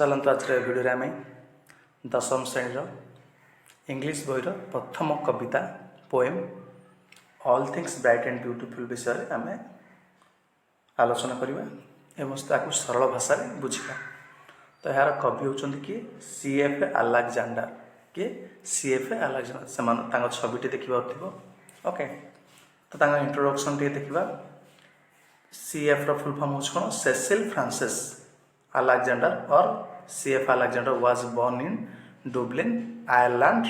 चलतु आज भिडियो आम दशम श्रेणी इंग्लीश बहीर प्रथम कविता poem all things bright and beautiful विषय आम आलोचना करवा एवं ताकू सरल भाषा बुझा। तो यार कवि होती किए CF अलेक्जेंडर किए CF अलेक्जेंडर से छविटी देखा ओके। तो इंट्रोडक्शन टे देखा CF फुल फॉर्म हो कौन Cecil Francis Alexander or CF Alexander was born in Dublin, Ireland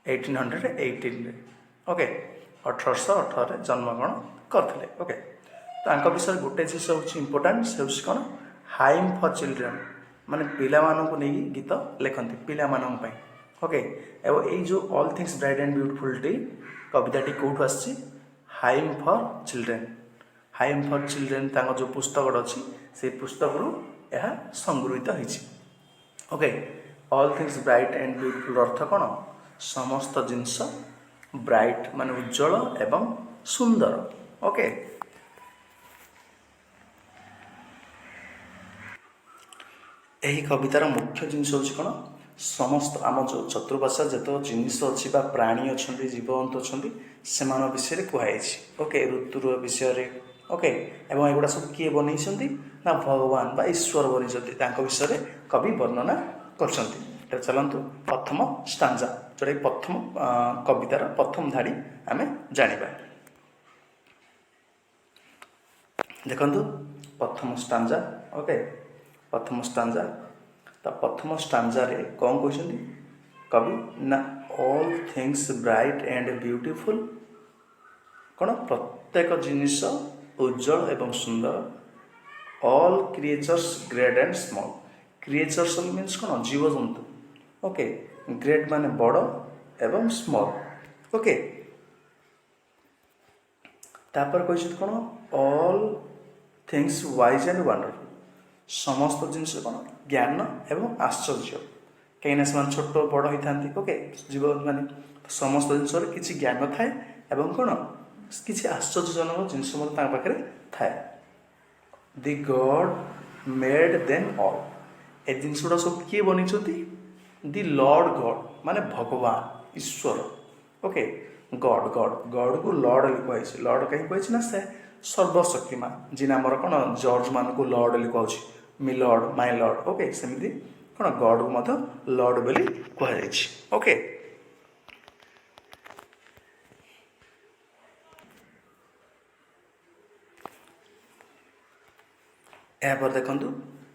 1818 okay 1818 जन्मग्रहण करते ओके। तो विषय गोटे जिस हूँ इम्पोर्टाट से हूँ कौन हाइम फॉर चिल्ड्रेन माने पिला मानक नहीं गीत लिखती पिला मानक ओके। एवं ये जो all things bright and beautiful टी कविताटी कौटू आसी hymn for children hymn for children जो पुस्तक अच्छी से पुस्तक रु यह संगृहित होती okay. All things bright and beautiful अर्थ कौन समस्त जिनस ब्राइट माने उज्जवल एवं सुंदर ओके। यही कवितार मुख्य जिनस हूँ कौन समस्त आम जो चतुर्पार्श्व जित जिनिस अच्छी प्राणी अच्छा जीवजंतु अच्छा से विषय कहुई ओके ऋतुर विषय ओके। एवं एगुड़ा सब किए बन ना भगवान बा ईश्वर बन विषय कवि वर्णना कर। चलतु प्रथम स्टांजा जोटा प्रथम कवितार प्रथम धाड़ी आम जाना देखु प्रथम स्टांजा ओके। प्रथम स्टांजा तो प्रथम स्टांजा रे कौन कहते कवि ना all things bright and beautiful कौन प्रत्येक जिनिस उज्जवल एवं सुंदर all creatures great and small creatures means कौन जीवजंतु ओके ग्रेट माने बड़ एवं स्मॉल ओके। तापर कही कौन all things wise and wonderful समस्त जिनस कौन ज्ञान एवं आश्चर्य कहीं से छोट बड़ होता ओके जीव माने समस्त जिनस किसी ज्ञान थाए एवं कौन किसी आश्चर्यजनक जिनस पाखे थाए। दि गॉड मेड देम ऑल ए जिनस गुड़ा सब किए बनी दि लॉर्ड गॉड माने भगवान ईश्वर ओके। गॉड गॉड गॉड को लॉर्ड लिखुआई लॉर्ड कहीं कही ना से सर्वशक्तिमान जिन आमर कौन जर्ज मान को लॉर्ड लिखुआई me lord my lord okay सेमती कौन गॉड को लॉर्ड बोली कहुई ओके। यापर देखु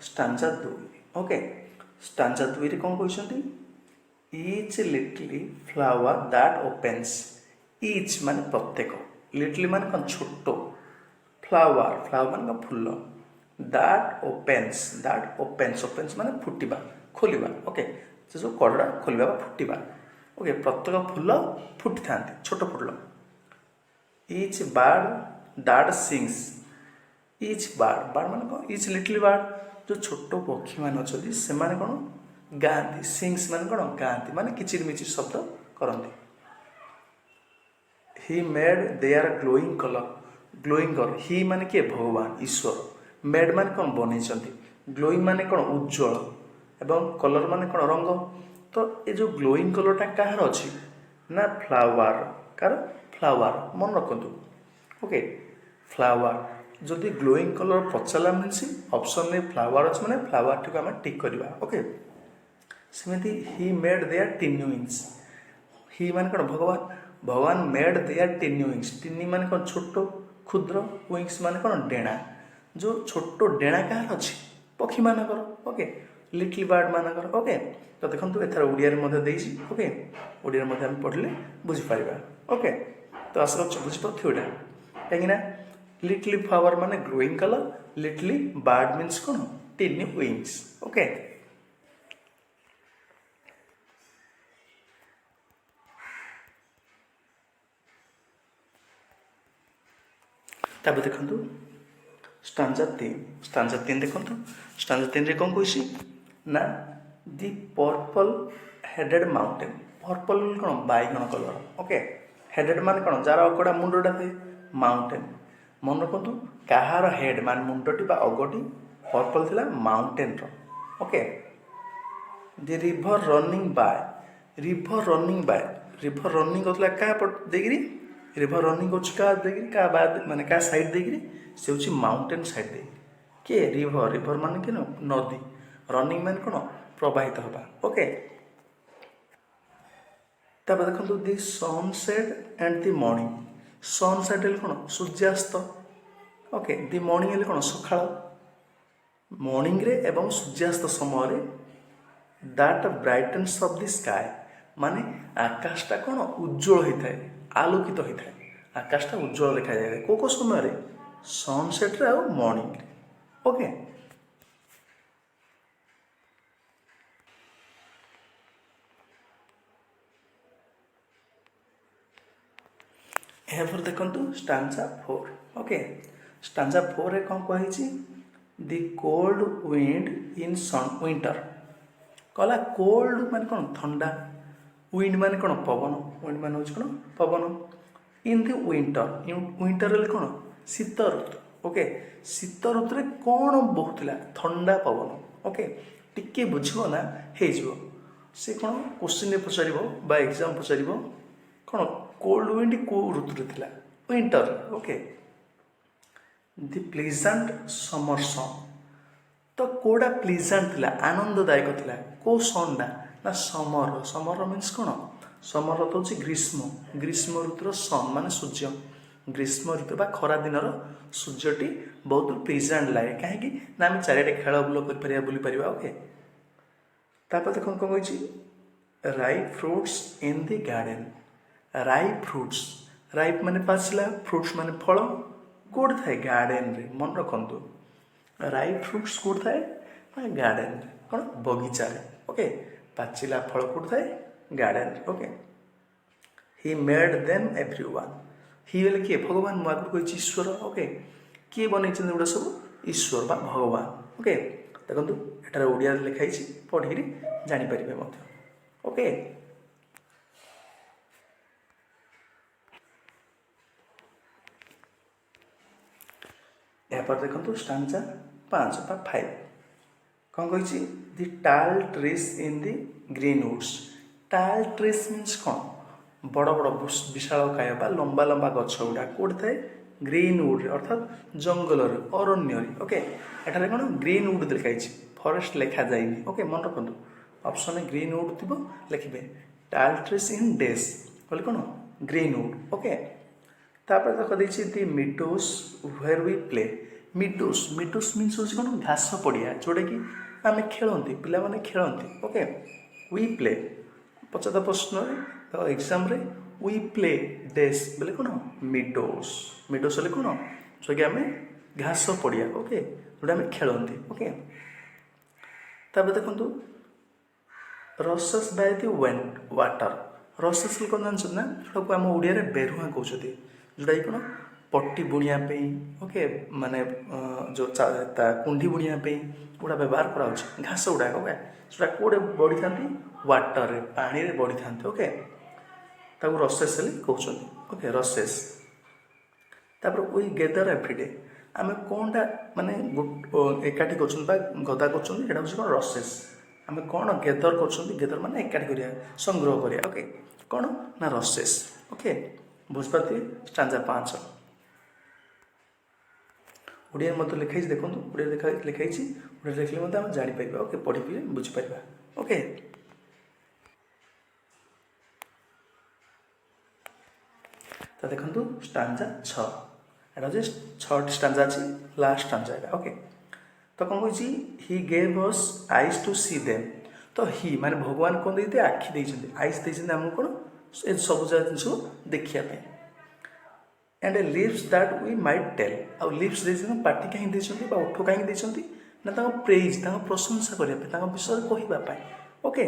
स्टांजा 2 ओके। स्टांजा 2 रे कौन कहते each little flower that opens each माने प्रत्येक लिटली माने कौन छोट फ्लावर फ्लावर माने कौन फूल दैट ओपेन्स ओपेन्स माने फुटिबा खोलिबा ओके से जो कड़ा खोलिबा फुटिबा ओके प्रत्येक फूल फुटी था छोट फूल। Each bird that sings each bird bird मान कौन ईच लिटिल बर्ड जो छोट पक्षी मान अच्छा से कौन गाँति सिंग्स मान कौन गाँति माने किचिर मिचिर शब्द करती। He made their glowing colour he माने किए भगवान ईश्वर मेड माने कौन बन ग्लोइंग माने कौन उज्जवल एवं कलर माने कौन रंग। तो ये जो ग्लोइंग कलरटा कहार अच्छी ना फ्लावर कार फ्लावर मन रखु ओके फ्लावर जदि ग्लोइंग कलर पचारा मीन्स ऑप्शन में फ्लावर अच्छे मैंने फ्लावर टी आम टिक करवा ओके। सेमती he made their tiny wings he मान कौन भगवान भगवान made their tiny wings tiny मान कौन छोट क्षुद्र विंग्स मान कौन डेणा जो छोट डेणा कहार अच्छी पक्षी मानकर ओके लिटिल बर्ड मानकर ओके। तो देखो एथार ओडिया ओके ओडिया पढ़ले बुझीपार ओके। तो आशा कर बुझीपार कहीं लिटली फ्लावर माने ग्लोइंग कलर लिटली बर्ड मीन्स कौन टिनी विंग्स ओके। तब देखु स्टांजा 3 देखु स्टांजा 3 रे कौन कही ना दि पर्पल हेडेड माउंटेन पर्पल कौन बैगण कलर ओके हेडेड मान कौन जार अगड़ा मुंडटा थे माउंटेन मन रखु कहार हेड मान मुंडटी अगटी पर्पल थिला mountain okay the river running by river running by river running होता क्या पट देगी रिभर रनिंग हो क्या देगी क्या बाद माने क्या साइड देगी से हूँ माउंटेन साइड दे किए रिभर रिभर मान कि नदी रनिंग मान कौन प्रवाहित हवा ओके तापर देखो the sunset and the morning sunset हेल्ले कौन सूर्यास्त ओके दि मॉर्निंग हेल्ले कौन सकाळ मॉर्निंग रे एवं सूर्यास्त समय that brightness of the sky माने आकाशटा कौन उज्जवल होता है आलोकित होता है आकाशटा उज्जवल देखा जाए को समय सनसेट रे और मॉर्निंग रे ओके एरपर देखु स्टांजा 4 ओके स्टांजा 4 रे कौन कही the cold wind in sun winter कहला कोल्ड मान कौन ठंडा विंड मान कौन पवन विंड मान हूँ कौन पवन इन दि विंटर विंटर कौन शीत ऋतु ओके शीत ऋतु कौन बहुला ठंडा पवन ओके टिके बुझो ना हो से कौन क्वेश्चन पचार एग्जाम पचार कौन कोल्ड विंड को ऋतु थिला विंटर ओके दि प्लीजेंट समर सन तो कोड़ा प्लीजेंट थिला आनंददायक थिला को सनडा ना समर समर मीन्स कौन समर तो हूँ ग्रीष्म ग्रीष्म ऋतुर सन मान सूर्य ग्रीष्म ऋतु बा खरा दिन सूर्यटी बहुत प्लीजेंट लगे कहीं ना आम चारिटे खेल बुल कर बुली पार ओके तापर देख कौन कही राइप फ्रुट्स इन दि गार्डन राइप फ्रुट्स राइप माने पाचिला फ्रुट्स माने फल कौट थाए गार्डन रे मन रखु राइप फ्रुट्स कौट थाए गार्डन रे कौन बगीचा रे ओके पाचिला फल कौट थाए गार्डन रे okay he made them everyone he बोले किए भगवान मुझे कही ईश्वर ओके किए बन गुड़ा सब ईश्वर बा भगवान ओके देखो एटार ओडिया लिखाई पढ़ी जापर ओके यापर देखो स्टांजा 5 बा 5 कौन कही the tall trees in the green woods tall trees means कौन बड़ बड़ विशाल काय बा लंबा लंबा गछ गुड़ा कौट थाए ग्रीन वुड अर्थात जंगल अरण्य ओके एठारे कौन ग्रीन वुड लिखाई फरेस्ट लिखा जाए ओके मन रखु ऑप्शन ग्रीन वुड थी लिखे टाल ट्रीज इन डेज बोले कौन ग्रीन वुड ओके तापर देख देखिए दि मिडोस वेयर वी प्ले मिडोस मिडोस मीन्स हूँ कौन घास पड़िया जोटा कि आम खेलती पिला माने खेलती ओके वी प्ले पचार प्रश्न एग्जाम रे वी प्ले डेस बोले कौन मिडोस मिडोस बोले कौन जो कि आम घास पड़िया ओके जोटा आम खेलती ओके तापर देखो रसस बाय दि वेंट वाटर रसस कौन जानते ना जोटा आम ओडिया बेरुआ कहते जोटा कि कौन पट्टी बुणिया ओके माने जो कुंडी बुणिया गुड़ा व्यवहार कर घास गुड़ाक ओके जोटा कौटे बढ़ी था वाटर रे पानी रे बढ़ी था ओके ताको रसेस कहते ओके रसेस तापर वी गेदर एवरीडे आम कौनटा माने एकाठी कर गदा कर कौन रसेस आम कौन गेदर कर माने एकाठी करिया संग्रह करिया ओके कौन ना रसेस ओके बुझपारे स्टांजा 5 ओडिया मत लिखाई देखो ओडिया लिखाई ओडिया लिखले मत आम जापर ओके पढ़ी बुझीपर ओके तो देखो स्टांजा 6 एटा जे 6 स्टांजा अच्छी लास्ट स्टांजा एटा ओके तो कौन कही he gave us eyes to see them तो ही माने भगवान कौन देते आखि देते आईज देते आमको कौन सब जिन देखापी and lips that we might tell आउ लिप्स देते पार्टी कहीं देते ओठ कहीं देते ना प्रेज प्रशंसा करने विषय कहवाई ओके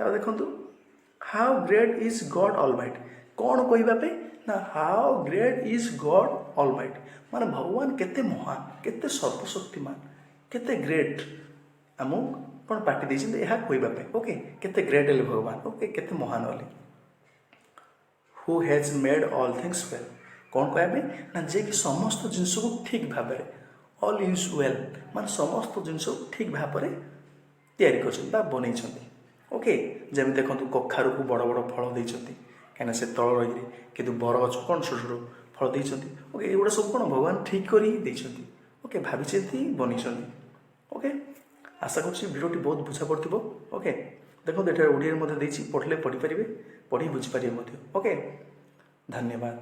देखो how great is God All Might कौन कहवाई ना how great is God All Might माने भगवान केते महान केते सर्वशक्तिमान केते ग्रेट आम कौन पार्टी देते यह कहवाई ओके केते ग्रेट है भगवान ओके केते महान वाले who has made all things well कौन कहबे ना जे कि समस्त जिनस को ठीक भाव ଅଲ୍ ୟୁଜ୍ ୱେଲ୍ ମାନେ ସମସ୍ତ ଜିନିଷ ଠିକ୍ ଭାବରେ ତିଆରି କରିଛନ୍ତି ବା ବନେଇଛନ୍ତି। ଓକେ, ଯେମିତି ଦେଖନ୍ତୁ କଖାରୁକୁ ବଡ଼ ବଡ଼ ଫଳ ଦେଇଛନ୍ତି କାହିଁକିନା ସେ ତଳ ରହିଲେ, କିନ୍ତୁ ବରଗଛ କ'ଣ ଛୋଟ ଛୋଟ ଫଳ ଦେଇଛନ୍ତି। ଓକେ, ଏଗୁଡ଼ା ସବୁ କ'ଣ ଭଗବାନ ଠିକ୍ କରି ହିଁ ଦେଇଛନ୍ତି। ଓକେ, ଭାବିଛନ୍ତି ବନେଇଛନ୍ତି। ଓକେ, ଆଶା କରୁଛି ଭିଡ଼ିଓଟି ବହୁତ ବୁଝା ପଡ଼ିଥିବ। ଓକେ, ଦେଖନ୍ତୁ ଏଠାରେ ଓଡ଼ିଆରେ ମଧ୍ୟ ଦେଇଛି, ପଢ଼ିଲେ ପଢ଼ିପାରିବେ, ପଢ଼ି ବୁଝିପାରିବେ ମଧ୍ୟ। ଓକେ, ଧନ୍ୟବାଦ।